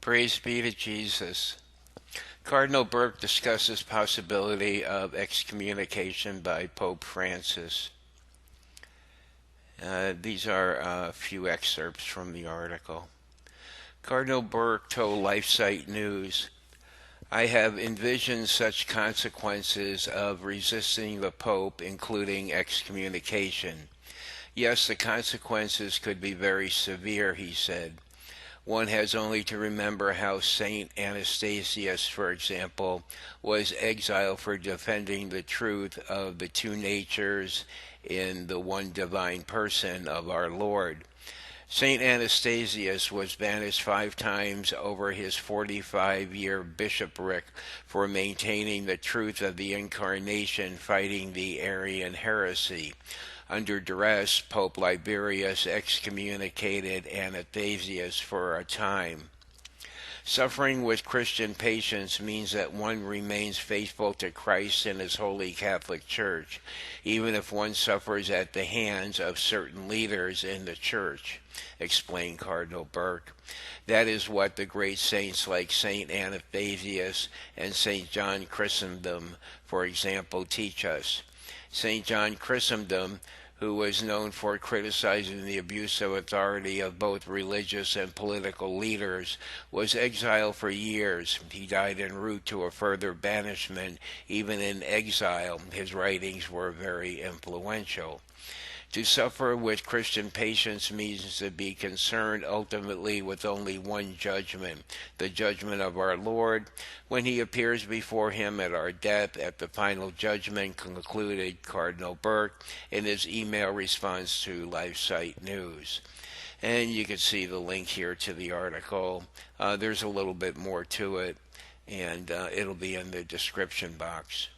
Praise be to Jesus. Cardinal Burke discusses possibility of excommunication by Pope Francis. These are a few excerpts from the article. Cardinal Burke told LifeSite News, "I have envisioned such consequences of resisting the Pope, including excommunication. Yes, the consequences could be very severe," he said. One has only to remember how Saint Anastasius, for example, was exiled for defending the truth of the two natures in the one divine person of our Lord. Saint Anastasius was banished 5 times over his 45-year bishopric for maintaining the truth of the Incarnation, fighting the Arian heresy. Under duress, Pope Liberius excommunicated Anastasius for a time. Suffering with Christian patience means that one remains faithful to Christ and his holy Catholic Church, even if one suffers at the hands of certain leaders in the Church, explained Cardinal Burke. That is what the great saints like Saint Anastasius and Saint John Chrysostom, for example, teach us. Saint John Chrysostom, who was known for criticizing the abuse of authority of both religious and political leaders, was exiled for years. He died en route to a further banishment. Even in exile, his writings were very influential. To suffer with Christian patience means to be concerned ultimately with only one judgment, the judgment of our Lord, when he appears before him at our death at the final judgment, concluded Cardinal Burke in his email response to LifeSite News. And you can see the link here to the article. There's a little bit more to it, and it'll be in the description box.